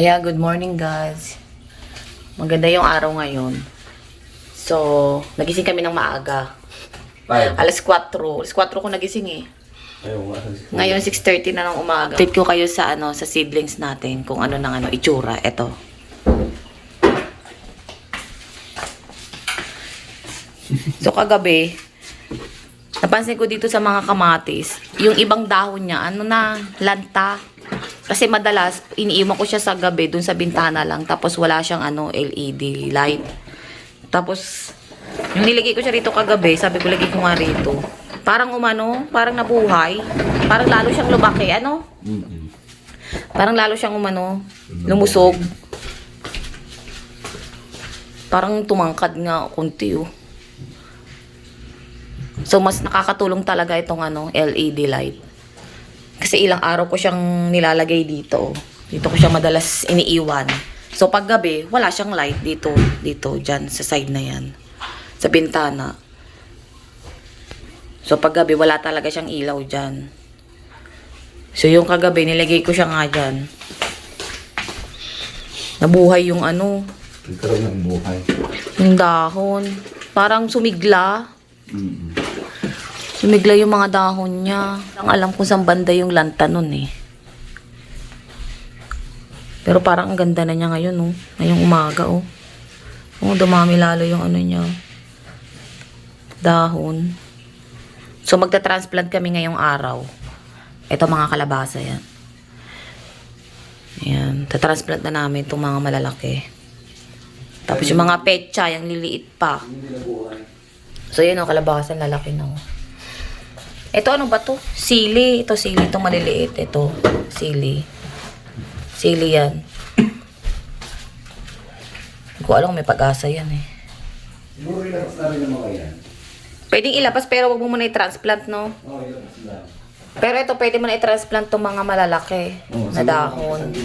Ayan, good morning guys. Maganda yung araw ngayon. So, nagising kami ng maaga. Alas 4. Alas 4 ko nagising eh. Ngayon 6:30 na ng umaga. Update ko kayo sa sa seedlings natin kung ano nang itsura. Ito. So kagabi, napansin ko dito sa mga kamatis, yung ibang dahon niya, lanta. Kasi madalas, iniiwan ko siya sa gabi, dun sa bintana lang. Tapos wala siyang LED light. Tapos, yung nilagay ko siya rito kagabi, sabi ko lagay ko nga rito. Parang parang nabuhay. Parang lalo siyang lumaki, Parang lalo siyang lumusog. Parang tumangkad nga kunti, So, mas nakakatulong talaga itong LED light. Kasi ilang araw ko siyang nilalagay dito. Dito ko siya madalas iniiwan. So, pag gabi, wala siyang light dito, dyan, sa side na yan. Sa bintana. So, pag gabi, wala talaga siyang ilaw dyan. So, yung kagabi, nilagay ko siya nga dyan. Nabuhay yung Nagkaroon ng buhay. yung dahon. Parang sumigla. Sumigla yung mga dahon niya. Ang alam kung saan banda yung lanta nun eh. Pero parang ang ganda na niya ngayon, Ngayong umaga, dumami lalo yung niya. Dahon. So, magta-transplant kami ngayong araw. Ito mga kalabasa yan. Ayan. Ta-transplant na namin itong mga malalaki. Tapos yung mga petsa, yung liliit pa. So, yun kalabasa, lalaki na. Ito ano ba to? Sili. Ito sili. Ito maliliit. Ito. Sili. Sili yan. Hindi ko alam may pag-asa yan eh. Siguro ilabas na rin yung mga yan. Pwedeng ilabas pero wag mo muna i-transplant, no? Oo, ilabas na. Pero ito pwede mo na i-transplant itong mga malalaki na dahon.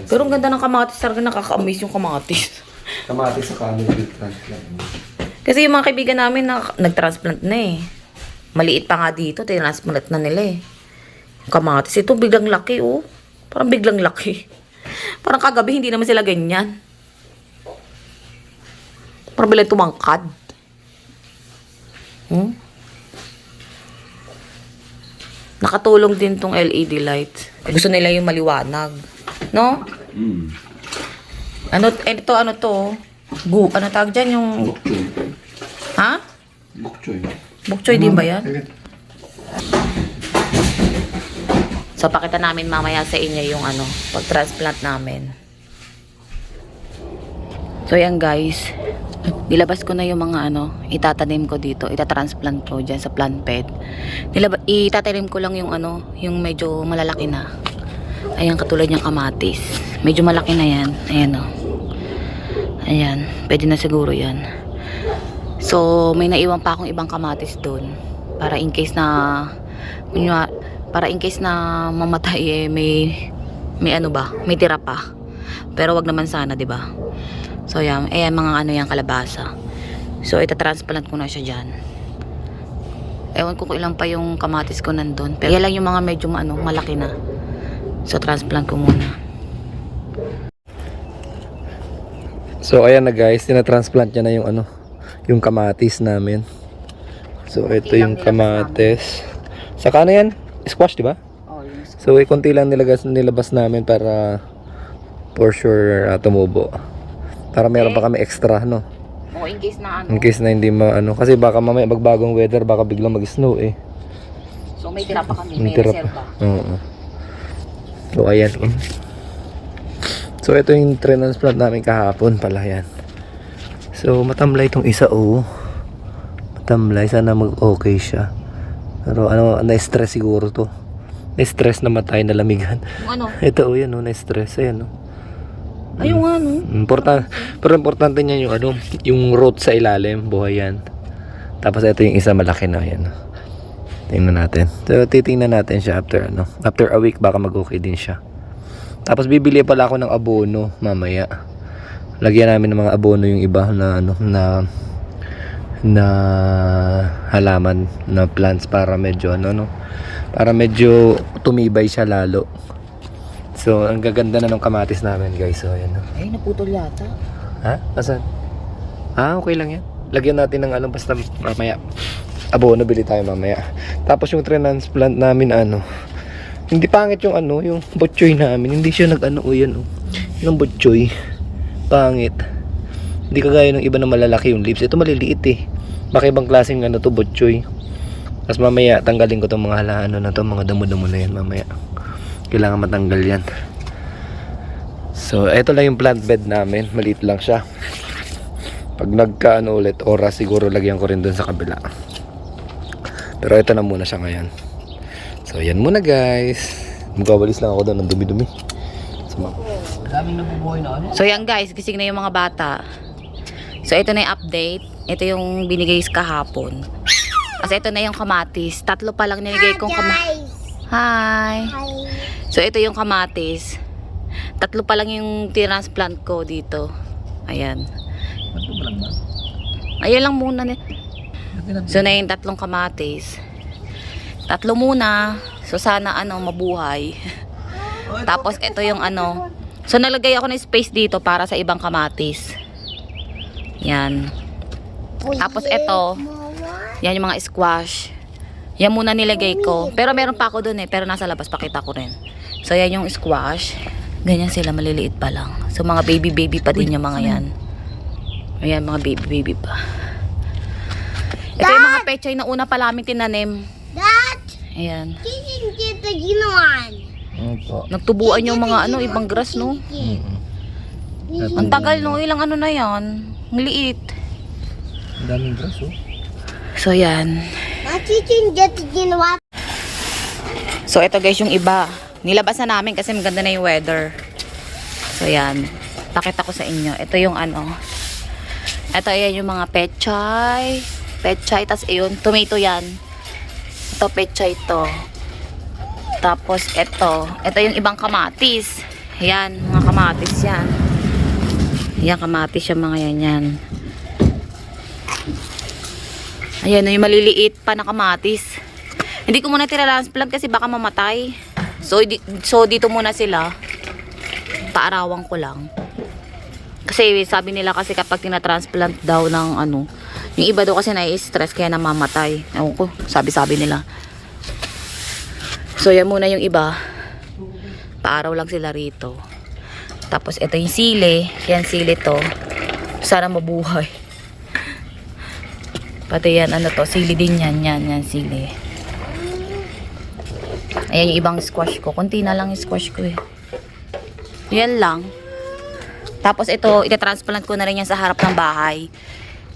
Pero ang ganda ng kamatis. Talaga nakaka-amaze yung kamatis. Kamatis sa family transplant. Kasi yung mga kaibigan namin nag-transplant na eh. Maliit pa nga dito, tinransplant na nila eh. Yung kamatis, ito biglang laki Parang biglang laki. Parang kagabi, hindi naman sila ganyan. Parang bilang tumangkad. Nakatulong din tong LED light. Gusto nila yung maliwanag. No? Ano to? Ano tawag dyan yung... Bukchoy. Ha? Bukchoy. Bukchoy din ba yan? So, pakita namin mamaya sa inyo yung pag-transplant namin. So, yan guys. Nilabas ko na yung mga itatanim ko dito. Itatransplant ko dyan sa plant bed. Itatanim ko lang yung yung medyo malalaki na. Ayan, katulad niyang kamatis. Medyo malaki na yan. Ayan Ayan, pwede na siguro yan. So, may naiwan pa akong ibang kamatis doon. Para in case na mamatay may may tira pa. Pero wag naman sana, 'di ba? So, yan, mga yan kalabasa. So, itatransplant ko na siya diyan. Ewan ko kung ilang pa yung kamatis ko nandun. Pero yan lang yung mga medyo malaki na. So, transplant ko muna. So ayan na guys, tinatransplant niya na yung kamatis namin. So ito yung kamatis. Saka yan? Squash, di ba? Oh, yung squash. So konti lang nilabas namin para for sure tumubo. Para meron pa kami extra, no? Oh, in case na In case na hindi kasi baka mamaya magbagong weather, baka biglang mag-snow eh. So may tira pa kami, May may tira reserva. Oo. So ayan. So ito yung transplant namin kahapon pala yan. So matamlay itong isa Matamlay, sana mag-okay siya. Pero na-stress siguro to. Na-stress na matay na lamigan. Yung Ito yan na-stress. Ayan Ayun nga Pero importante niya yung root sa ilalim, buhay yan. Tapos ito yung isa malaki na yan. Tingnan natin. So titingnan natin siya after a week baka mag-okay din siya. Tapos bibili pala ako ng abono mamaya. Lagyan namin ng mga abono yung iba na halaman na plants para medyo para medyo tumibay siya lalo. So, ang gaganda na ng kamatis namin, guys. So, ayan. Ay, naputol yata. Ha? Asan? Okay lang yan. Lagyan natin ng ano, basta mamaya. Abono, bili tayo mamaya. Tapos yung transplant namin, hindi pangit yung yung botchoy namin. Hindi siya nag-ano, yan, yung botchoy. Pangit. Hindi kagaya ng iba na malalaki yung lips. Ito maliliit eh. Baka ibang klaseng to, botchoy. Tapos mamaya, tanggalin ko itong mga halaano na to, mga damo-damo na yan mamaya. Kailangan matanggal yan. So, ito lang yung plant bed namin. Maliit lang siya. Pag ulit, oras, siguro lagyan ko rin dun sa kabila. Pero ito na muna siya ngayon. So, yan muna guys. Magkawalis lang ako doon ng dumi-dumi. Daming nabubuhay na So yan guys, gising na yung mga bata. So ito na yung update. Ito yung binigay kahapon. Kasi ito na yung kamatis. 3 pa lang nilagay kong kamatis. Hi! So ito yung kamatis. 3 pa lang yung transplant ko dito. Ayan. Ayan lang muna. So na yung 3 kamatis. 3 muna. So sana mabuhay. Tapos ito yung So nalagay ako ng space dito para sa ibang kamatis. Yan. Tapos ito. Yan yung mga squash. Yan muna nilagay ko. Pero meron pa ako dun pero nasa labas pakita ko rin. So yan yung squash. Ganyan sila, maliliit pa lang. So mga baby pa din yung mga yan. Ayan, mga baby pa. Ito yung mga pechay na una pa namin tinanim. Dad, Ayan. this is the ginawan. Nagtubuan yung mga ibang grass, no? Ang tagal, no? Ilang na yan. Ang liit. Ang daming grass, So yan. So ito guys yung iba. Nilabas na namin kasi maganda na yung weather. So yan. Pakita ko sa inyo. Ito yung Ito yan yung mga pechay. Pechay. Tas ayun. Tomato yan. Ito pechay to. Tapos ito. Ito yung ibang kamatis. Yan. Mga kamatis yan. Yan kamatis yung mga yan. Ayan, yung maliliit pa na kamatis. Hindi ko muna tira-transplant kasi baka mamatay. So dito muna sila. Paarawan ko lang. Kasi sabi nila kasi kapag tina-transplant daw ng yung iba daw kasi nai-stress kaya namamatay. Ewan ko, sabi-sabi nila. So yan muna yung iba. Paaraw lang sila rito. Tapos ito yung sili. Yan sili to. Sana mabuhay. Pati yan, to, sili din yan. Yan, sili. Ayan yung ibang squash ko. Kunti na lang yung squash ko eh. Yan lang. Tapos ito, ita-transplant ko na rin yan sa harap ng bahay.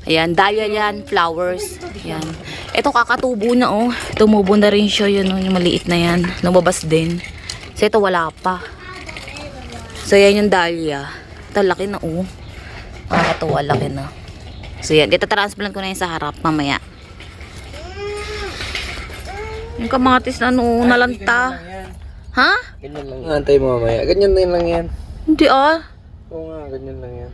Ayan, dahlia yan, flowers. Ayan. Ito kakatubo na Tumubo na rin siya yun, yung maliit na yan. Lumabas din. So ito wala pa. So yan yung dahlia. Ito laki na Nakakatuwa, laki na. So yan, dito transplant ko na yun sa harap mamaya. Yung kamatis na nalanta. Ha? Ganyan lang yan. Antay mo mamaya. Ganyan lang yan. Hindi Oo nga, ganyan lang yan.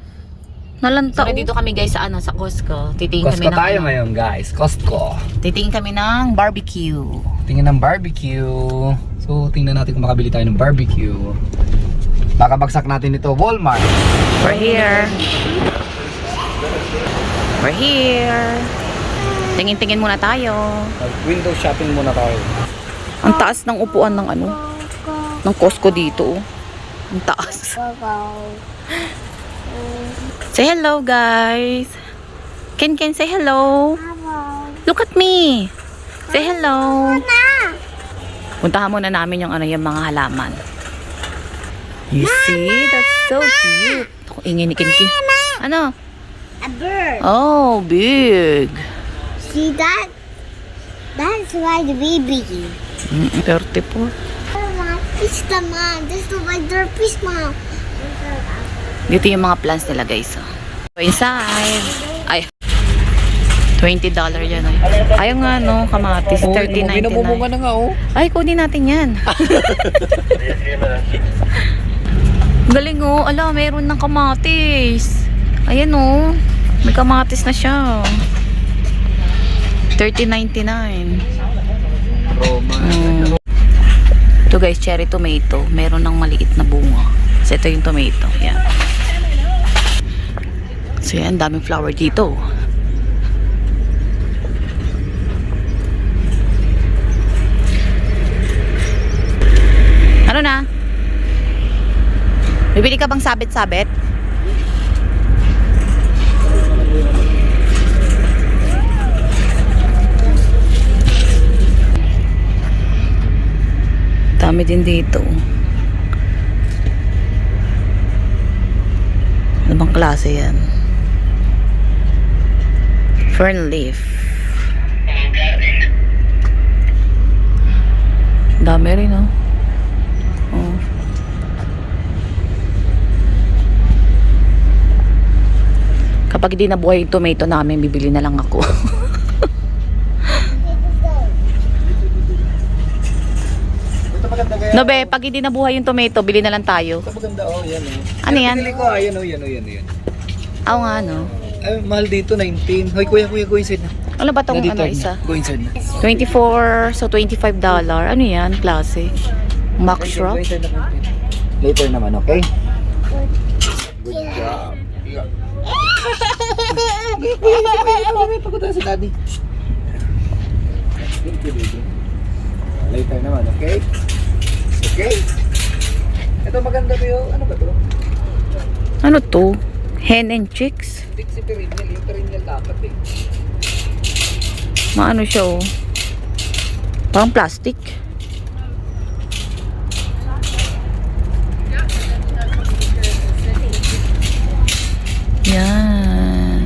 Nalanta. So dito kami guys sa Costco. Titingin kami Costco tayo ngayon guys. Costco. Titingin kami ng barbecue. Tingin ng barbecue. So, tingnan natin kung makabili tayo ng barbecue. Makabagsak natin ito, Walmart. We're here. We're here. Tingin-tingin muna tayo. Window shopping muna tayo. Ang taas ng upuan ng ng Costco dito. Ang taas. Say hello guys. Ken say hello. Look at me. Say hello. Puntahan muna namin yung yung mga halaman. You see? That's so cute. Ako ingin ni Kinki. Ano? A bird. Oh, big. See that? That's why the baby. 34. It's the mom. This is why they're fish mom. Dito yung mga plants nila guys. So, inside. Ay. $20 yan. Ayaw nga kamatis. $30.99. na nga Ay, kunin natin yan. Galing ala, mayroon ng kamatis. Ayan may kamatis na siya. $30.99. Ito guys, cherry tomato. Meron ng maliit na bunga. So ito yung tomato. Yan. So yan, daming flower dito. Ano na? Bibili ka bang sabit-sabit? Dami din dito. Ano bang klase yan? Fern leaf. Dami rin, oh. Oh. Kapag hindi nabuhay yung tomato namin, bibili na lang ako. No be, pag hindi nabuhay yung tomato, bili na lang tayo. Ito maganda, oh, yan oh. Ano yan? Pinili ko, yan oh, yan oh, yan oh, yan. Oo nga, no? Ay, mahal dito, 19. Hoy, kuya, go inside na. Ano ba tong ano Na-deturn isa? na. Go inside na. 24, so $25. Ano yan, klase? Max Go Shrub? inside na. Later naman, okay? Good job. Pagod na si daddy. Later naman, okay? Okay? Ito maganda ba yun? Ano ba to? Ano to? Hen and chicks? Tik si perennial. Yung perennial dapat eh. Maano siya, oh. Parang plastic. Yan.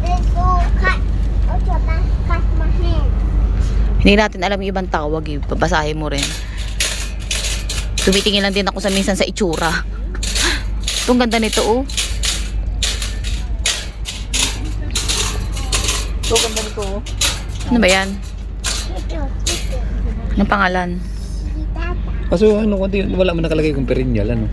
Let's go cut. Okay, cut my hand. Hindi natin alam yung ibang tawag, eh. Babasahin mo rin. Tumitingin lang din ako sa minsan sa itsura. Itong ganda nito, oh. So, ganda nito oh. Ano ba yan? Ito. Anong pangalan? Kaso ano, wala man nakalagay kung perennial, ano?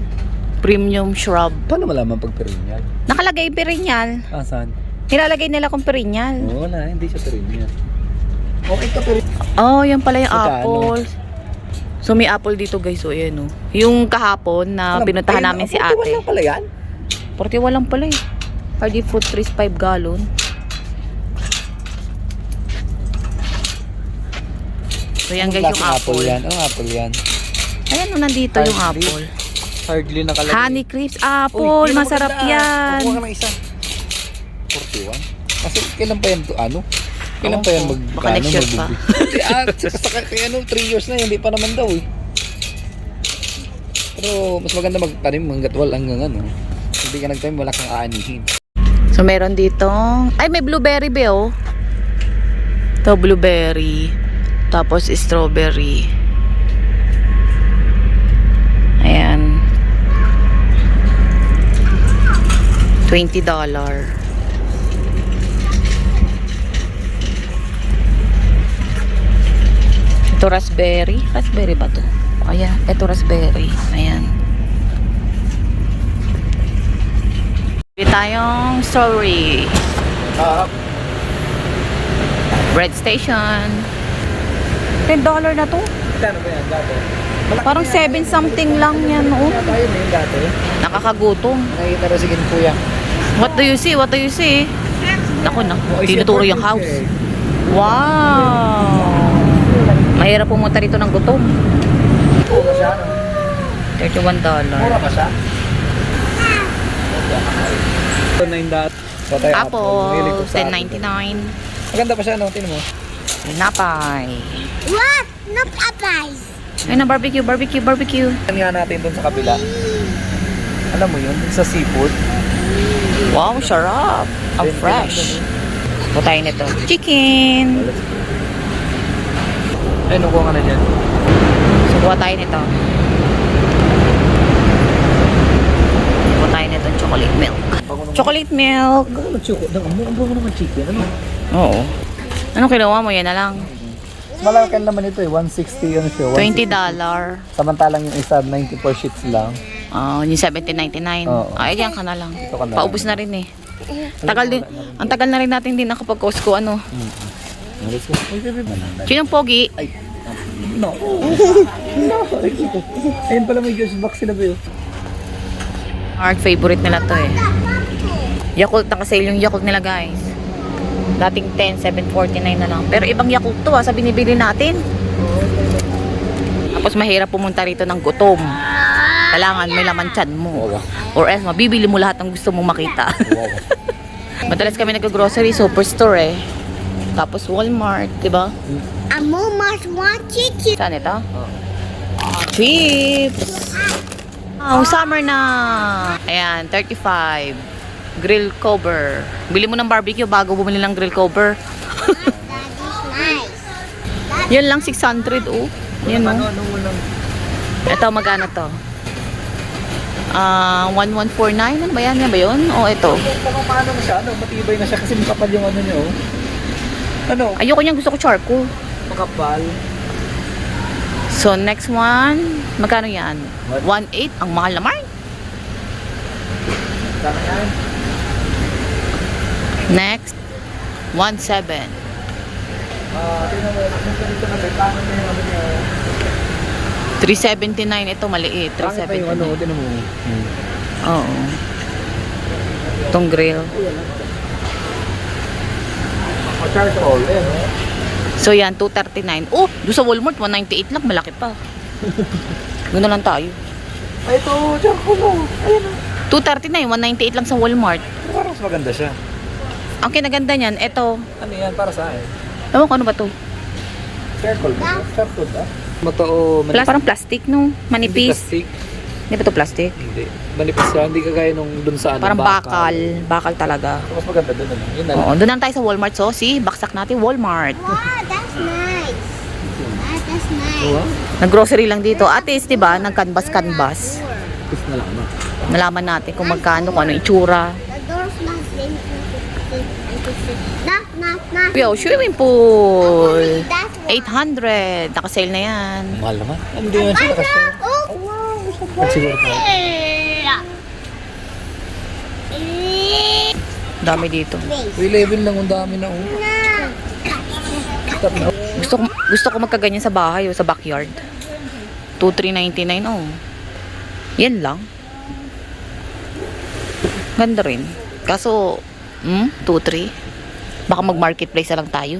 Premium shrub. Paano malaman pag perennial? Nakalagay perennial. Ah, saan? Nilalagay nila kung perennial. Oo, wala, hindi siya perennial. Okay ka perennial. Oh, yan pala yung Magkano? apple. So, may apple dito, guys. So, ayan, oh. Yung kahapon na pinuntahan namin si ate. Wala pala yan? 41 lang pala, eh. Hardy fruit trees, 5 gallon. So, yan, guys, yung apple. Yan. Oh, apple yan. Ayan, oh, nandito yung Hardy. apple. Hardly nakalagay. Honey crisps apple. Uy, Masarap yan. Kukuha ka ng isa. 41? Kasi kailan pa yan to, ano? Kailan Oo, pa yan baka next year pa. Kaya ano, 3 years na, hindi pa naman daw eh. Pero mas maganda magtanim hanggat wal hanggang ano. Hindi ka nagtanim, wala kang aanihin. So, meron dito. Ay, may blueberry ba, oh. Ito, blueberry. Tapos, strawberry. Ayan. $20. Ito, raspberry. Raspberry ba to? Ayan, ito raspberry. Ayan. Bili tayong strawberry. Bread station. $10 na to. Kano ba yan dati? Parang 7 something lang yan, oh. Tayo na yun dati. Nakakagutom. Nakikita na sige kuya. What do you see? What do you see? Naku, tinuturo yung house. eh. Wow! Mahirap pumunta rito ng gutom. Mura siya, no? $31. Mura ba siya? Ito na yung dati. So, tayo Apple, $10.99. Maganda pa siya, no? Tingnan mo. Napay. What? Not a price. Ay na, barbecue, barbecue, barbecue. Yan nga natin doon sa kabila. Alam mo yun? Sa seafood. Wow, sarap. Ang fresh. Butayin nito. Chicken. Ay, nukuha ka na dyan. So, buha tayo nito. Buha tayo nito, chocolate milk. Chocolate milk. Ang buo naman chicken. Ano? Oo. Anong kinuha mo? Yan na lang. Malaki naman ito eh. 160 ano siya. $20. Samantalang yung isa, 94 sheets lang. Oh, yung $17.99. Oo. Ay, diyan ka na lang. Ito ka na Paubos na rin eh. Tagal din. Ang tagal na rin natin din nakapag-Costco ano. Let's go. Sinong pogi? Ay, No. Ayun pala may juice box sila ba yun? Art favorite nila to eh. Yakult, nakasale yung Yakult nila guys. Dating 10, 7.49 na lang. Pero ibang Yakult to sa binibili natin. Tapos mahirap pumunta rito ng gutom. Kailangan may laman tiyan mo. Or else, mabibili mo lahat ng gusto mong makita. Madalas kami nag-grocery, superstore eh. Tapos Walmart, di ba? Amo must want chicken. Saan ito? Chips! Oh, summer na! Ayan, 35. Grill cover. Bili mo ng barbecue bago bumili ng grill cover. That is nice. Yan lang, 600 oh. Yan oh. Ito, magkano to? 1149? Ano ba yan? Yan ba yun? O, ito. Paano na siya? Ano? Matibay na siya kasi makapal yung ano niya, oh. Ano? Ayoko niyan, gusto ko charcoal. Makapal. So, next one. Magkano yan? 1.8. Ang mahal naman. Sana yan. Next. 1.7. Tingnan mo, yung ganito na rin, paano na yung ano niya? 379 ito, maliit. Pangit pa yung ano, 379. tingnan mo. Oo. Itong grill. Charcoal, eh, no? So, yan, 239. Oh, doon sa Walmart, 198 lang. Malaki pa. Gano'n lang tayo. Ay, ito, charcoal mo. Ayun, 239, 198 lang sa Walmart. parang mas maganda siya. Ang kinaganda niyan, ito. Ano yan, para sa akin? Ewan ko ano ba to? Charcoal ba? Charcoal ba? Matao, Parang plastic, no? Manipis. Plastic. Hindi ba to plastic? Hindi. Manipis siya, hindi kagaya nung dun sa ano, Parang bakal. Bakal talaga. Mas maganda dun, ano? Yun na lang. Oo, doon lang tayo sa Walmart. So, see, baksak natin Walmart. Wow, that's nice. That's nice. Wow. Nag-grocery lang dito. At least, di ba, nag-canvas-canvas. Gusto na lang, no? Malaman natin kung magkano, kung ano itsura. The door's not not. Yo, swimming pool. That's 800. Nakasale na yan. Mahal naman. Hindi naman siya nakasya. Oh, wow. Siguro pa. Dami dito. 11 lang, ang dami na, oh. Stop na. Gusto ko magkaganyan sa bahay o sa backyard. 2,399 oh. Yan lang. Ganda rin. Kaso, 2,300. Baka mag-marketplace na lang tayo.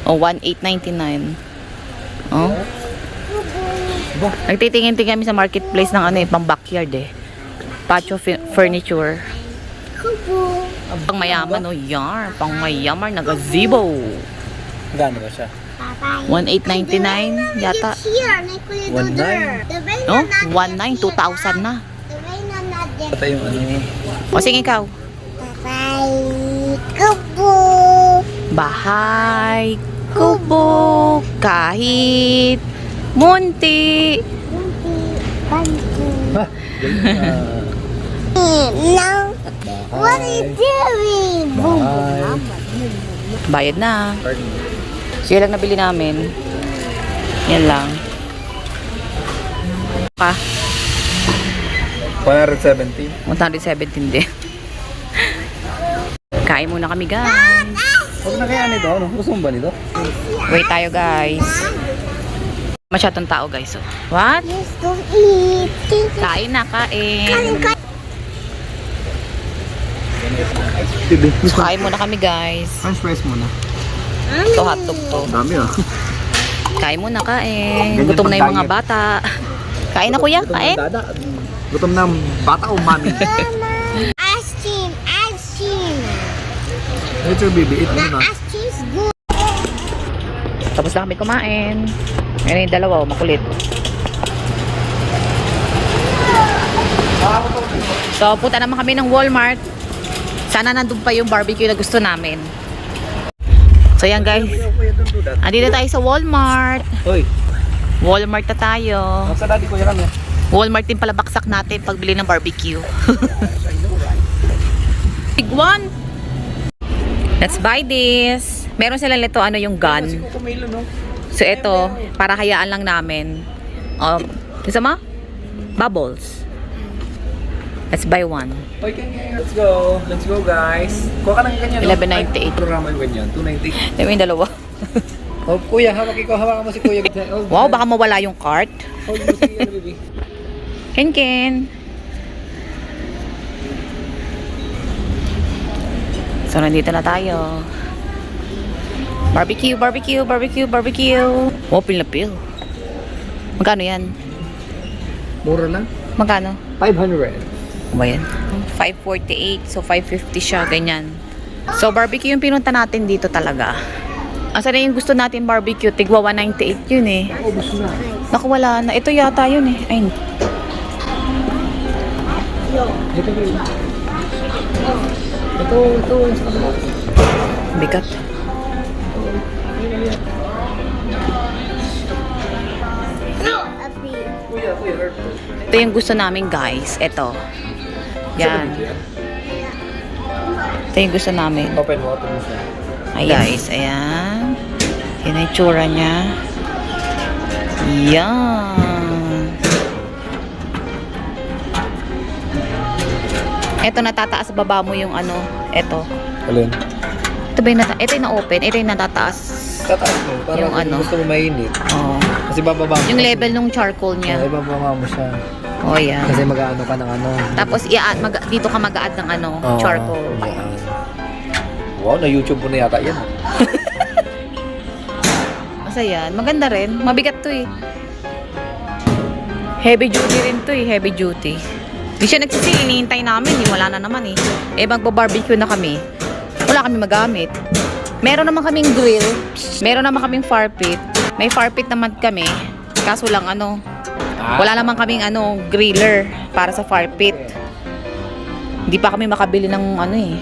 Oh, 1,899. Oh. Nagtitingin-tingin kami sa marketplace ng ano eh, pang backyard eh. Patio furniture. Kubo. Pang mayaman, oh, yar. Pang mayaman na gazebo. Gano'n ba siya? Bye-bye. 1,899 yata. It's here. Like, 1,900. Oh, 1,900, 2,000 na. The rain not there. Ito yung ano. O sige ikaw. Bye-bye. Kubo. Bahay, kubo, kahit munti. Bantu. Ha? Now, what are you doing? Boom, boom. Bayad na. Siya lang nabili namin. Yan lang. Pa, 170. 117 din. Kain muna kami guys. Huwag na kaya nito, ano? Gusto mo ba nito? Wait tayo guys. Masyadong tao guys. Oh. What? Let's go eat. Kain na, kain. Kain muna kami guys. French fries muna. Ito hotdog to. Dami ah. Kain muna, kain. Gutom na yung mga bata. Kain na kuya, kain. Gutom na bata o mami? Ice cream, ice cream. Ito yung baby, eat The muna. ice cream's good. Tapos na kami kumain. Yan yung dalawa, oh, makulit. So, punta naman kami ng Walmart. Sana nandun pa yung barbecue na gusto namin. So, yan guys. Andito tayo sa Walmart. Hoy, Walmart na tayo. nasa daddy ko yan eh. Walmart din pala baksak natin pagbili ng barbecue. Big one. Let's buy this. Meron sila nito ano yung gun. Kumilo, no? So ito, para hayaan lang namin. Isa mo? Bubbles. Let's buy one. Okay, let's go. Let's go, guys. Kuha ka ng ganyan. 11.98. Programa yung ganyan. 2.98. Ito yung dalawa. Oh, kuya, hawakan mo si kuya. Wow, baka mawala yung cart. Hold mo si baby. Ken. So, nandito na tayo. Barbecue. Oh, pil na pil. Magkano yan? Mura lang. Magkano? 500. Ano ba yan? 548. So, 550 siya. Ganyan. So, barbecue yung pinunta natin dito talaga. Asa na yung gusto natin barbecue? Tigwa 198 yun eh. Ubus na. Naku, wala na. Ito yata yun eh. Ay, Ito ba yun? Ito. bigat. Kuya. Ito yung gusto namin guys. Ito. Yan. Ito yung gusto namin. Open mo, open mo siya. Ay guys, ayan. Yan ang itsura niya. Yan. Ito natataas baba mo yung ano. Ito. Alin? Ito ba yung ito yung na-open? Ito yung natataas. Tataas mo, para Yung kung ano? gusto mo mainit. Oh. Kasi bababa mo. Yung level nung charcoal niya. Ibababa mo siya. Oh, yan. Kasi mag-ano ka ng ano. Tapos dito ka mag-add ng ano, Oo, charcoal. yan. Wow, na YouTube mo na yata yan. Basta yan. Maganda rin. Mabigat to eh. Heavy duty rin to eh. Heavy duty. Di siya nagsisi. Hinihintay namin. Wala na naman eh. Magpa-barbecue na kami. Wala kami magamit. Meron naman kaming grill. Meron naman kaming fire pit. May fire pit naman kami. Kaso lang ano. Wala naman kaming ano, griller para sa fire pit. Hindi pa kami makabili ng ano eh.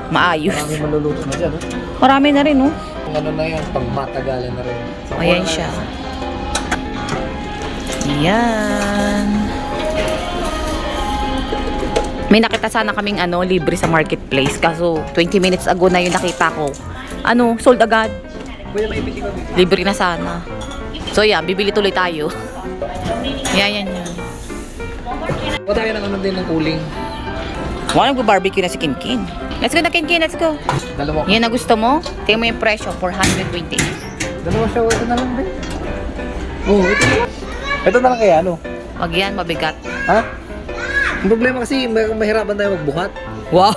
Maayos. Marami maluluto na dyan. Marami na rin oh. Kung ano na yan, pang matagalan na rin. Ayan siya. Yan. May nakita sana kaming ano, libre sa marketplace. Kaso 20 minutes ago na yung nakita ko. Ano, sold agad. Kuya, may ibig kami. Libre na sana. So yan, bibili tuloy tayo. Yan. O tayo ng ano din ng cooling. Wala nag-barbecue na si Kinkin. Let's go na Kinkin, let's go. Dalawa. Yan na gusto mo? Tingnan mo yung presyo, 420. Dalawa siya, ito na lang ba? Oo, ito na. Ito na lang kaya ano? Wag yan, mabigat. Ha? Ang problema kasi, mahirapan tayo magbuhat. Wow!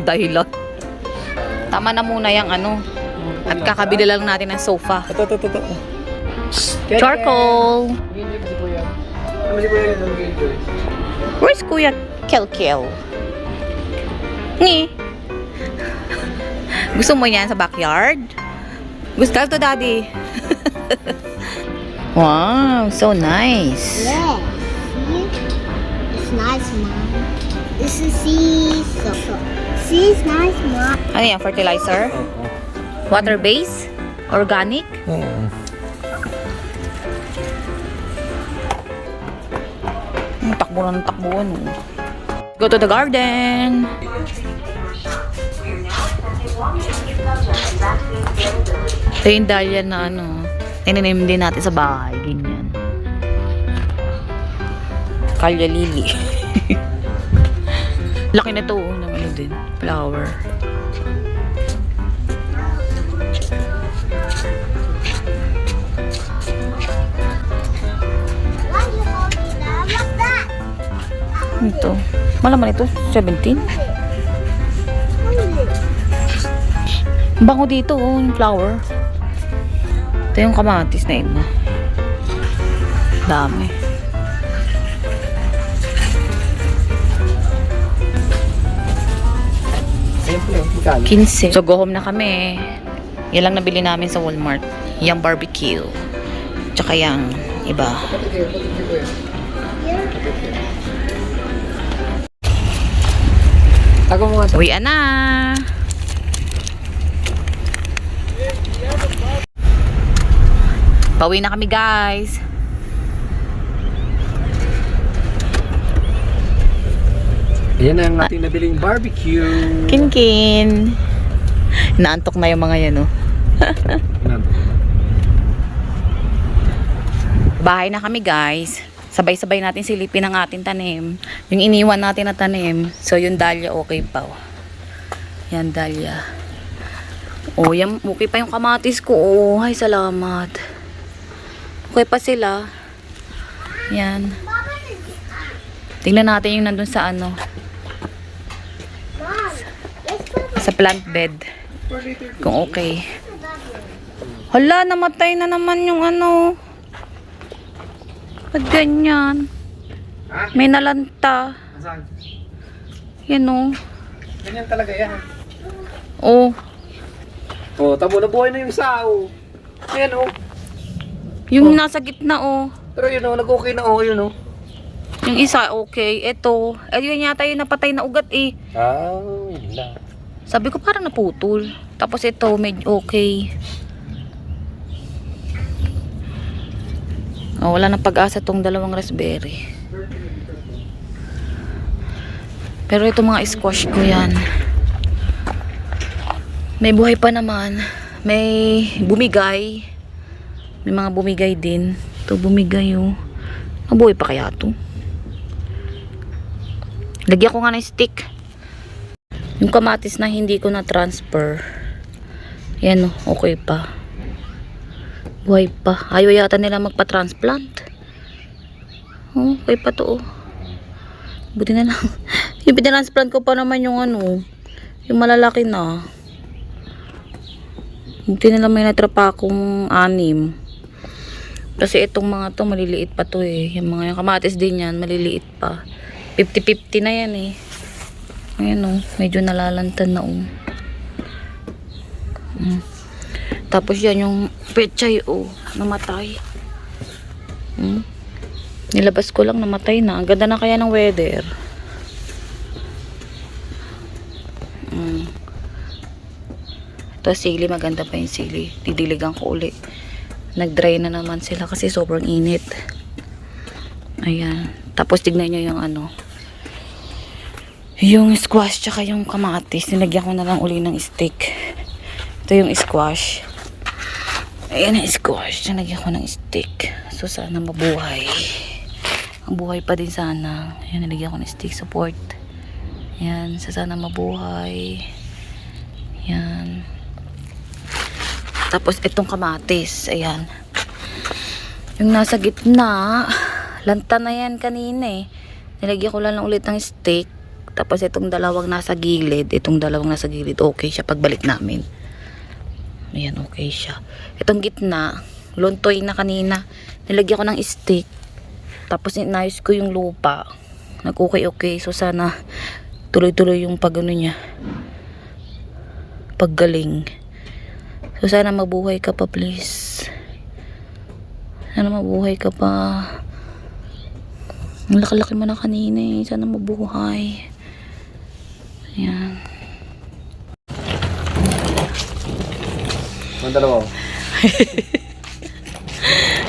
Dahilan. Tama na muna yung ano. At kakabili lang natin ng sofa. Ito. Charcoal! Mag-enjoy si Kuya. Ano si Kuya yung mag-enjoy? Where's Kuya Kel? Ngi. Gusto mo yan sa backyard? Gusto to, Daddy. Wow, so nice. Yeah. See? It's nice, Mom. This is sea. See, it's nice, Mom. Ano yan, fertilizer? Water base? Organic? Oo. Takbo. Go to the garden. Ito yung dahlia na ano. Tinanim din natin sa bahay. Ganyan. Kalya lily. Laki na to. Ng ano din. Flower. Why you holding that? What's that? Ito. Malaman ito. 17. Bango dito oh. Yung flower. Ito yung kamatis na iba. Dami. Siyempre, magkano? 15. So, go home na kami. Yan lang nabili namin sa Walmart. Yung barbecue. Tsaka yung iba. Tago mo nga. Uwian na! Pauwi na kami, guys. Ayan na ang ating nabiling barbecue. Kinkin. Naantok na yung mga yan, oh. Bahay na kami, guys. Sabay-sabay natin silipin ang ating tanim. Yung iniwan natin na tanim. So, yung dahlia okay pa. Oh. Yan, dahlia. Oh, yan, okay pa yung kamatis ko. Oh, ay, salamat. Okay pa sila. Yan. Tingnan natin yung nandun sa ano. Mom, let's put Sa plant bed. Kung okay. Hala, namatay na naman yung ano. Ba't ganyan? May nalanta. Saan? Yan o. Ganyan talaga yan. Oh. Oh, tamo na buhay na yung isa, oh. Ayan, oh. Yung nasa gitna oh. Pero yun, oh, nag-okay na, oh, yun, oh. Yung isa okay. Ito. Yun yata yung napatay na ugat eh. Ah, yun lang. Sabi ko parang naputol. Tapos ito, medyo okay. Oh, wala nang pag-asa tong dalawang raspberry. Pero ito mga squash ko yan. May buhay pa naman. May bumigay. May mga bumigay din. Ito bumigay oh. Mabuhay pa kaya ito? Lagyan ko nga ng stick. Yung kamatis na hindi ko na-transfer. Yan oh, okay pa. Buhay pa. Ayaw yata nila magpa-transplant. Oh, okay pa to oh. Buti na lang. Yung pinatransplant ko pa naman yung ano, yung malalaki na. Buti na lang may natrapa akong 6. Kasi itong mga to maliliit pa to eh. Yung mga yung kamatis din yan, maliliit pa. 50-50 na yan eh. Ayan oh, medyo nalalantan na oh. Tapos yan yung pechay oh, namatay. Nilabas ko lang, namatay na. Ang ganda na kaya ng weather. Ito sili, maganda pa yung sili. Didiligan ko ulit. Nag-dry na naman sila kasi sobrang init. Ayan. Tapos tignan nyo yung ano. Yung squash tsaka yung kamatis. Nilagyan ko na lang uli ng stick. Ito yung squash. Ayan ang squash. Nilagyan ko ng stick. So sana mabuhay. Ang buhay pa din sana. Ayan, nilagyan ko ng stick support. Ayan. Sana mabuhay. Ayan. Tapos itong kamatis. Ayan. Yung nasa gitna. Lanta na yan kanina eh. Nilagyan ko lang ulit ng stick. Tapos itong dalawang nasa gilid. Itong dalawang nasa gilid. Okay siya pagbalik namin. Ayan, okay siya. Itong gitna, luntoy na kanina. Nilagyan ko ng stick. Tapos inayos ko yung lupa. Nag-okay. So sana tuloy-tuloy yung pag-ano niya. Paggaling. So sana mabuhay ka pa, please. Sana mabuhay ka pa. Ang laki-laki mo na kanina eh. Sana mabuhay. Ayan. Ang dalawa.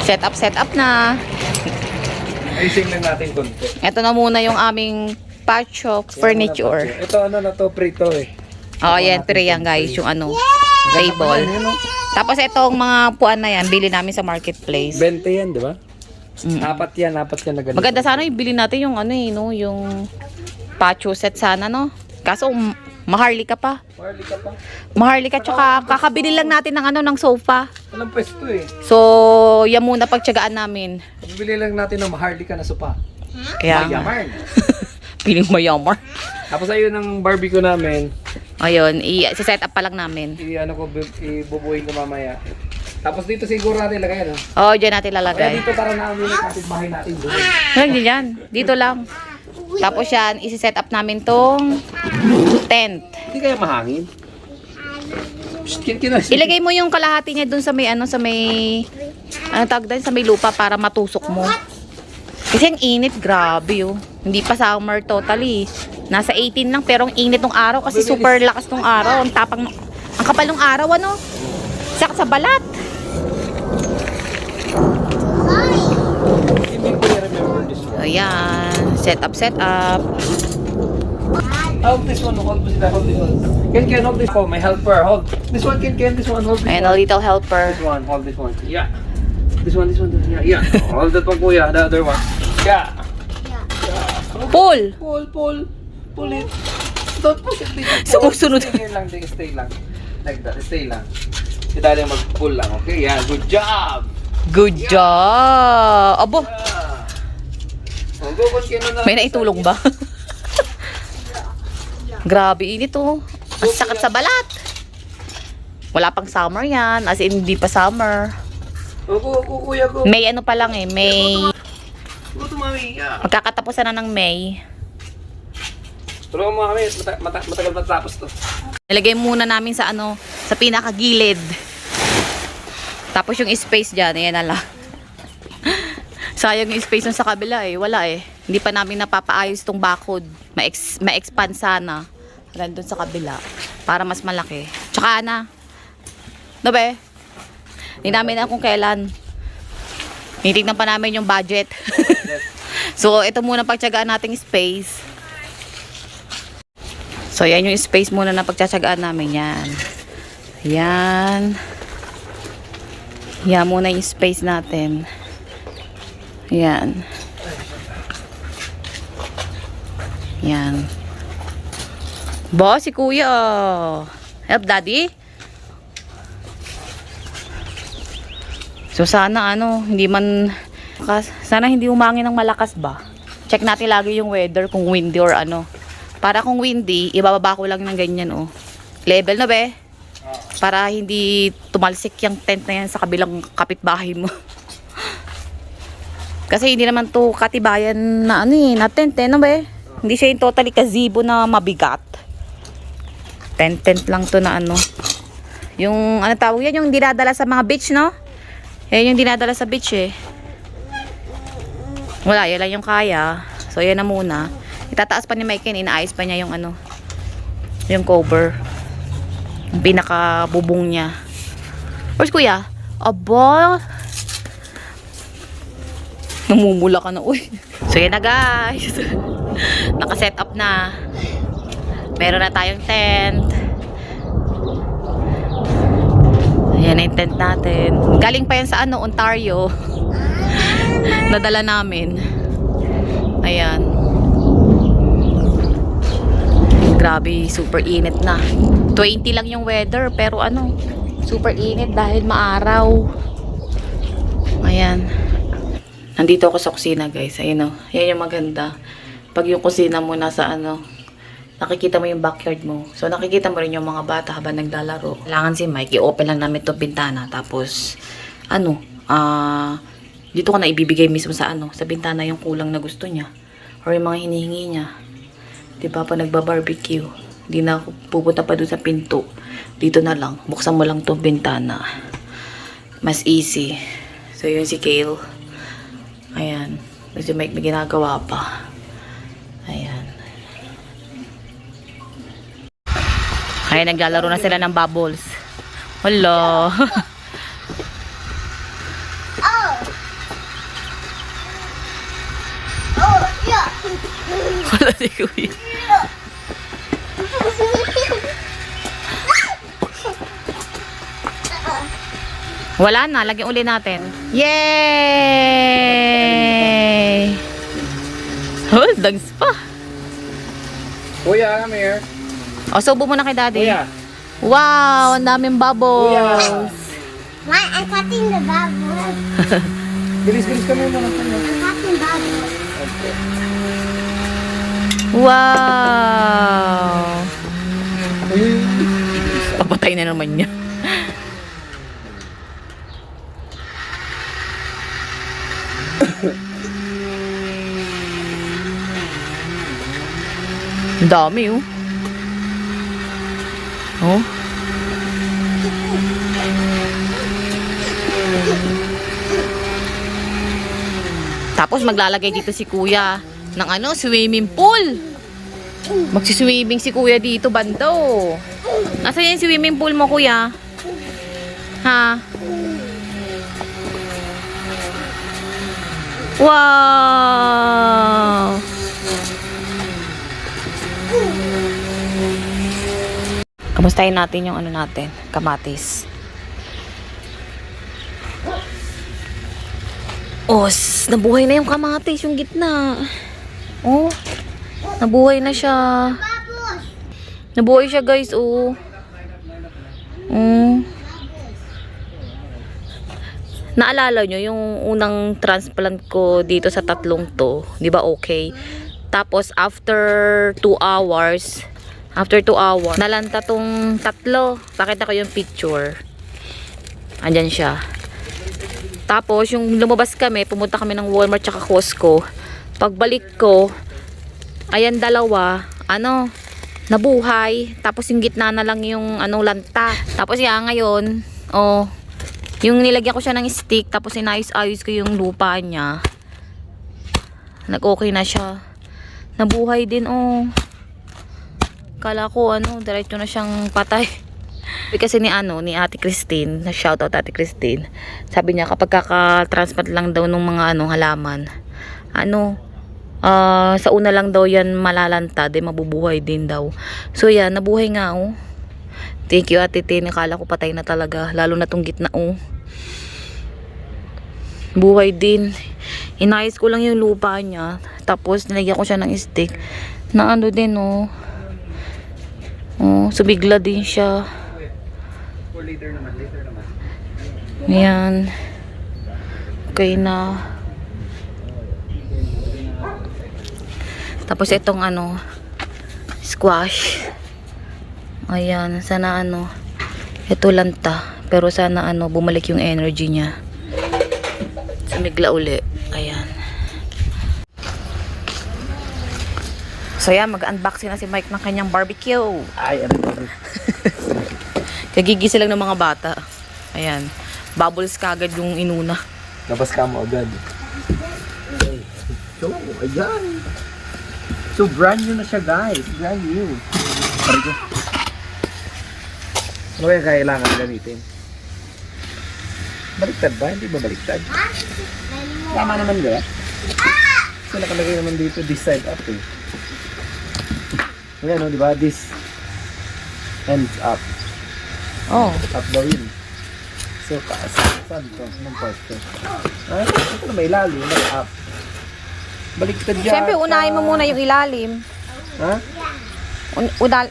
Set up na. Ayusin lang natin konti. Ito na muna yung aming patch of furniture. Ito ano na to, prito eh. Oh, yan, tray yan guys. Yung ano, table. Tapos itong mga puan na yan, bili namin sa marketplace. 20 yan, di ba? Apat yan na ganito. Maganda sana yung bili natin yung ano eh, no? Yung patio set sana, no? Kaso, maharli ka pa. Marli ka pa. Maharli ka, tsaka kakabili lang natin ng ano, ng sofa. Walang pwesto eh. So, yan muna pagtsagaan namin. Bibili lang natin ng maharli ka na sopa. Kaya nga. Mayaman. Piling mayamar. Tapos ayun ang barbecue namin. Ayun, i-set up pa lang namin. Ibubuhin ko mamaya. Tapos dito siguro natin lagay, no? Oh, dyan natin Kaya lalagay. dito para na-aminit natin bahay natin doon. Hindi dyan. Dito lang. Tapos yan, isi-set up namin tong tent. Hindi kaya mahangin? Ilagay mo yung kalahati niya dun sa may ano, tawag doon, sa may lupa para matusok mo. Kasi ang init, grabe oh. Hindi pa summer totally. Nasa 18 lang pero ang init ng araw kasi super lakas ng araw. Ang tapang, ang kapal ng araw ano. Saka sa balat. Ayan, set up. Hold this one, hold this one. Ken, hold this one. My helper, hold. This one, Ken, this one, hold this Ayan, one. a little helper. This one, hold this one. Yeah. This one. Yeah. Hold that one, kuya. The other one. Yeah. Pull! Pull it. Don't push it. Sumusunod. Stay lang, stay lang. Like that. Stay lang. Si Daddy mag-pull lang, okay? Yan, good job! Good job! Abo, Oh, go, continue na. may naitulong ba? Grabe init oh. Ang sakit sa balat. Wala pang summer yan. As in, hindi pa summer. Oh, go, kuya, go. May ano pa lang eh. May... Go to mami, yeah. Magkakatapusan na ng May. Tulungan mo kami, matagal matapos to. Nilagay muna namin sa ano, sa pinakagilid. Tapos yung space dyan, ayan na lang. Sayang yung space nun sa kabila eh. Wala eh. Hindi pa namin napapaayos tong bakod. Ma-expand sana. Nandun sa kabila. Para mas malaki. Tsaka na. No be? Hindi namin na kung kailan. Titignan pa namin yung budget. So, ito muna pagtsagaan nating space. So, yan yung space muna na pagtsatsagaan namin. Yan. Yan. Yan muna yung space natin. Yan. Yan. Ba, si kuya. Help, daddy. So, sana hindi man, sana hindi umangin ng malakas ba? Check natin lagi yung weather kung windy or ano. Para kung windy, ibababa ko lang ng ganyan, oh. Level na, be? Para hindi tumalsik yung tent na yan sa kabilang kapitbahay mo. Kasi hindi naman to katibayan na na tent, no, be? Hindi siya yung totally gazebo na mabigat. Tent lang to na yung, tawag yan, yung dinadala sa mga beach, no? Yan yung dinadala sa beach, eh. Wala, yan lang yung kaya. So, yan na muna. Itataas pa ni Mike, inaayos pa niya yung yung cover. Yung pinaka-bubong niya. Where's kuya? Aba! Namumula ka na, uy. So, yan na, guys. Naka-set up na. Meron na tayong tent. Ayan na yung tent natin. Galing pa yan sa Ontario. Nadala namin. Ayan. Grabe, super init na. 20 lang yung weather, pero super init dahil maaraw. Ayan. Nandito ako sa kusina, guys. Ayun o. Yan yung maganda. Pag yung kusina mo nasa nakikita mo yung backyard mo. So, nakikita mo rin yung mga bata habang naglalaro. Kailangan si Mike, i-open lang namin itong bintana. Tapos, dito ko na ibibigay mismo sa sa bintana yung kulang na gusto niya. Or yung mga hinihingi niya. Diba, pag nagba-barbecue, hindi na ako pupunta pa doon sa pinto. Dito na lang. Buksan mo lang itong bintana. Mas easy. So, yun si Kale. Ayan. Kasi may ginagawa pa. Ayan. Ayan, naglalaro na sila ng bubbles. Hello. Yeah. Wala si kuya. Wala na, lagyan uli natin. Yay! Oh, dags pa. Kuya, come here. O, subo mo na kay daddy. Kuya. Wow, ang daming bubbles. Why? I'm cutting the bubbles. Bilis kami muna. I'm cutting bubbles. Wow. Papatay na naman niya. Ang dami, oh. Oh. Tapos maglalagay dito si kuya ng swimming pool. Magsiswimming si kuya dito, bando. Nasaan yung swimming pool mo, kuya? Ha? Wow! Kamustahin natin yung natin, kamatis. Oh, nabuhay na yung kamatis, yung gitna. Oh, nabuhay na siya. Nabuhay siya, guys, oh. Naalala nyo yung unang transplant ko dito sa tatlong to, di ba okay? Tapos after 2 hours, nalanta tong tatlo. Pakita ko yung picture. Andyan siya. Tapos yung lumabas kami, pumunta kami ng Walmart tsaka Costco. Pagbalik ko, ayan dalawa, nabuhay. Tapos yung gitna na lang yung lanta. Tapos ngayon, yung nilagyan ko siya ng stick, tapos inayos-ayos ko yung lupa niya. Nag-okay na siya. Nabuhay din, Kala ko, diretso na siyang patay. Kasi ni Ate Christine, na-shoutout Ate Christine, sabi niya kapag kaka-transplant lang daw ng mga halaman, sa una lang daw yan malalanta, mabubuhay din daw. So yan, nabuhay nga, Thank you Ate Tin, akala ko patay na talaga, lalo na tong gitna, buhay din. Inayos ko lang yung lupa niya, tapos nilagyan ko siya ng stick na din, subigla din siya. Later naman. Ayan. Okay na. Tapos itong squash. Ayan, sana ito lanta. Pero sana bumalik yung energy niya. Sumigla uli. Ayan. So yan, mag-unboxing na si Mike ng kanyang barbecue. Ay, Kagigisa lang ng mga bata. Ayan. Bubbles kagad yung inuna. Labas ka mo agad. So, ayan. So, brand new na siya, guys. Brand new. Ano kaya kailangan gamitin? Baliktad ba? Hindi ba baliktad? Tama naman ba? Kasi nakalagay naman dito, this side up eh. Ayan, di ba? This ends up. Up daw yun. So, saan to? Anong part to? Ito na may ilalim, may up. Baliktad yan. Siyempre, unahin mo muna yung ilalim. Ha?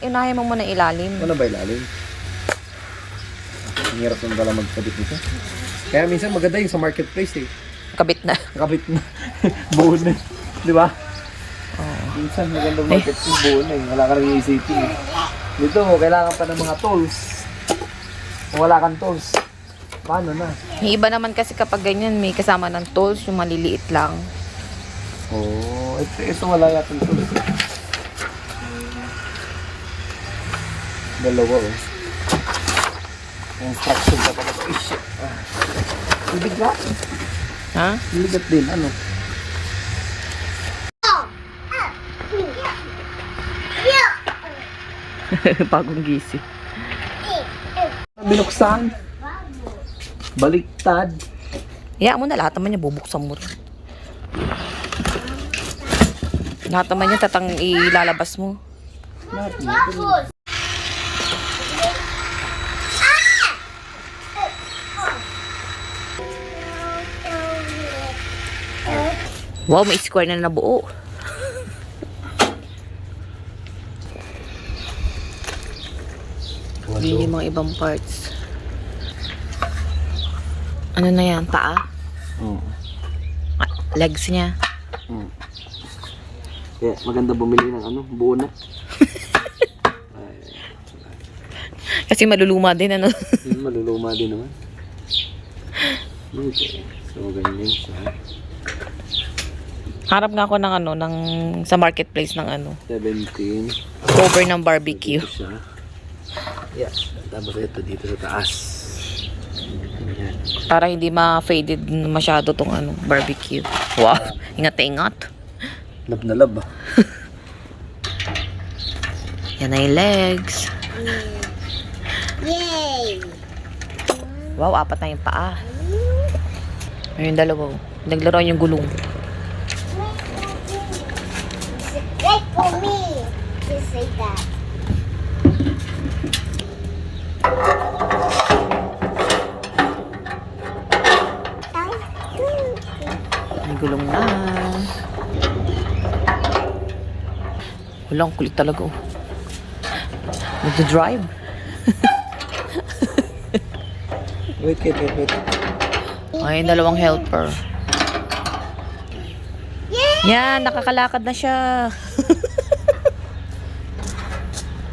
Unahin mo muna yung ilalim. Ano ba ilalim? Ang hirap naman pala magkabit nito. Kaya minsan maganda yung sa marketplace eh. Kabit na. Nakabit na. Buo na. Di ba? Minsan magandang marketplace buo na eh. Wala ka rin isipin eh. Dito, kailangan pa ng mga tools. Kung wala kang tools, paano na? Yung iba naman kasi kapag ganyan, may kasama ng tools, yung maliliit lang. Oh, ito wala yata tools. Dalawa oh. Instruction pa pala. Ay, shit. Bibigat. Ha? Bibigat din, ano? Bagong gising. Binuksan. Baliktad. Hayaan mo na, lahat naman niya bubuksan mo rin. Lahat naman niya ilalabas mo. Lahat niya. Wow, may square na nabuo. Hindi yung mga ibang parts. Ano na yan? Paa? Oo. Legs niya. Kaya maganda bumili ng buo na. Kasi maluluma din, Maluluma din naman. Okay. So, ganyan siya. Harap nga ako ng sa marketplace ng 17. cover ng barbecue. Ito siya. Yeah. Tapos ito dito sa taas. Ayan. Para hindi ma-faded masyado tong barbecue. Wow, ingat-ingat. Lab na lab ah. Yan na yung legs. Yay! Wow, 4 na yung paa. Ayun, dalawa. Naglaruan yung gulong. Wait for me. Just say that. May gulong na. Walang kulit talaga. Nag-drive. Wait. Ay, dalawang helper. Yan, nakakalakad na siya.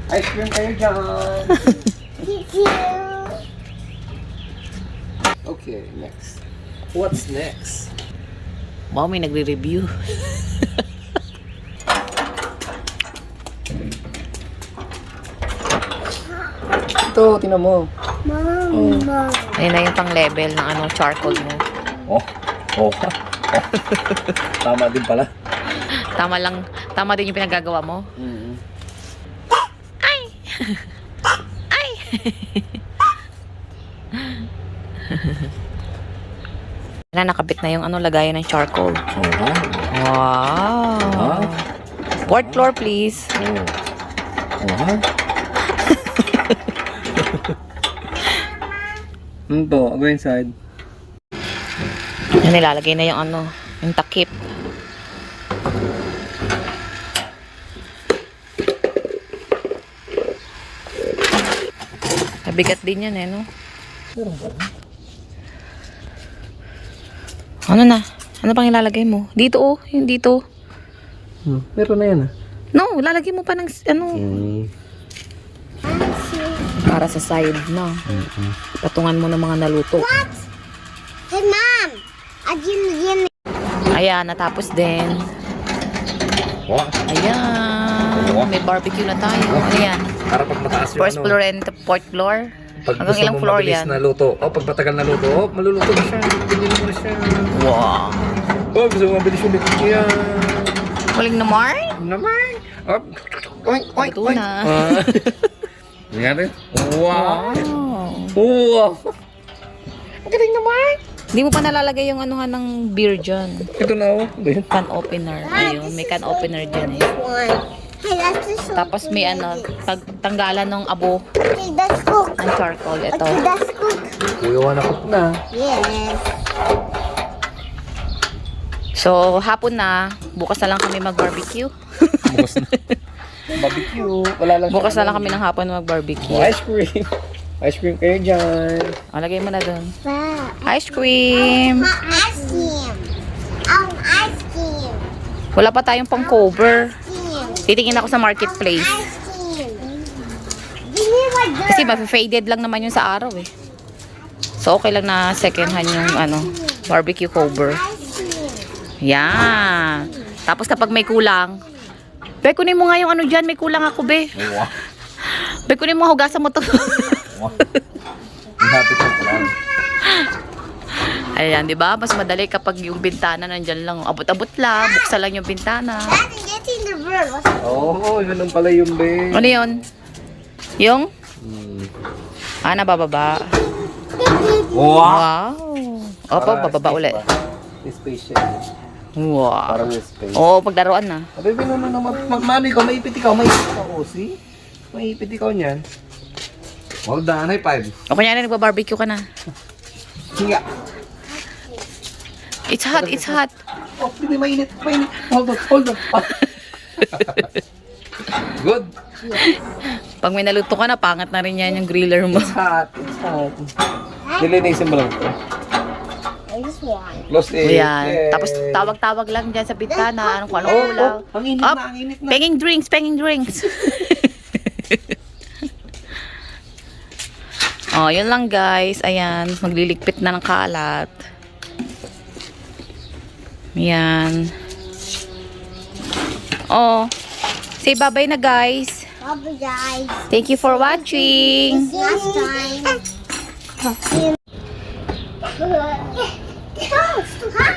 Ice cream kayo dyan. Thank you. Okay, next. What's next? Wow, may nagre-review. Ito, tinan mo. Mama. Ayun na yung pang-level ng ano, charcoal mo. Oh. Tama din pala. Tama din yung pinagagawa mo. Ay! Ay! Wala, nakabit na yung ano, lagayan ng charcoal. Wow! Fourth floor, please. Go inside. Yan, nilalagay na yung ano, yung takip. Mabigat din yan no? Ano na? Ano pang ilalagay mo? Dito yung dito. Meron na yan No, lalagay mo pa ng ano, para sa side na. Patungan mo ng mga naluto. What? Hey, Mom. Again. Ayan, natapos din. Ayan, may barbecue na tayo. Ayan, Para pag mataas yung first floor and fourth floor. Hanggang ilang floor yan? Na luto. Pag matagal na luto, maluluto na siya. Pindin mo na siya. Wow. Gusto mo mabilis yung luto yan. Muling naman? Naman. Oink. Luto na. Yan rin. Wow. Wow. Ang galing naman. Hindi mo pa nalalagay yung anuhan ng beer dyan. Ito na Can opener. Ayun, may can opener dyan One. Hey, that's just so Tapos may ano, tanggalan ng abo Okay, that's cook. ng charcoal. Ito. Okay, that's cook. Gagawa na cook na. Yes. So, hapon na. Bukas na lang kami mag-barbecue. bukas na. Barbecue. Wala lang Bukas na lang kami ng hapon mag-barbecue. Ice cream. Ice cream kayo dyan. O, lagay mo na dun. Wow. Ice cream. Ice cream. Ice cream. Wala pa tayong pang cover. Cream. Titingin ako sa marketplace. Ice cream. Give me my girl. Kasi ma-faded lang naman yun sa araw eh. So, okay lang na second hand yung ano, barbecue cover. Ice cream. Yan. Tapos kapag may kulang, be, kunin mo nga yung ano dyan, may kulang ako, be. Wow. Be, kunin mo, hugasan mo to. Ang happy ko pala. Ayan, di ba? Mas madali kapag yung bintana nandyan lang. Abot-abot lang, buksan lang yung bintana. Daddy, getting the bird. Oo, ganun pala yung be. Ano yun? Yung? Nabababa. Wow. Opo, bababa ulit. Space siya. Wow. Parang may space. Oo, paglaruan na. Abe, binuno na magmami ko, maipit ikaw, see? Maipit ikaw niyan. Well done, high five. O kunyari, nagba-barbecue ka na. Hinga. It's hot. Oh, hindi, mainit. Hold on. Good. Pag may naluto ka na, pangat na rin yan yung griller mo. It's hot. Nilinisin mo lang ito. I just want. Close it. Ayan. Yes. Tapos tawag-tawag lang dyan sa bintana. Anong kulang. Ang init Up. na, ang init na. Penging drinks. Oh, yun lang guys. Ayan, magliligpit na ng kalat. Ayan. Oh, say bye-bye na guys. Bye, guys. Thank you for watching. Last time. It's too high.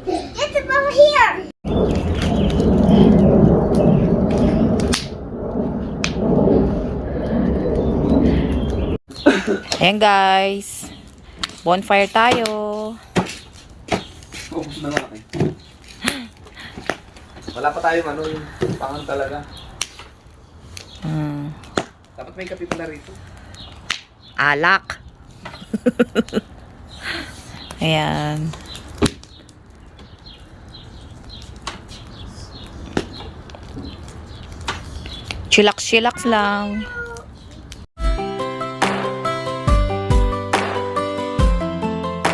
Get it over here. Ayan guys. Bonfire tayo. Focus na lang eh. Wala pa tayong ano yung pangan talaga. Dapat may kape pala rito. Alak. Ayan. Chillax lang.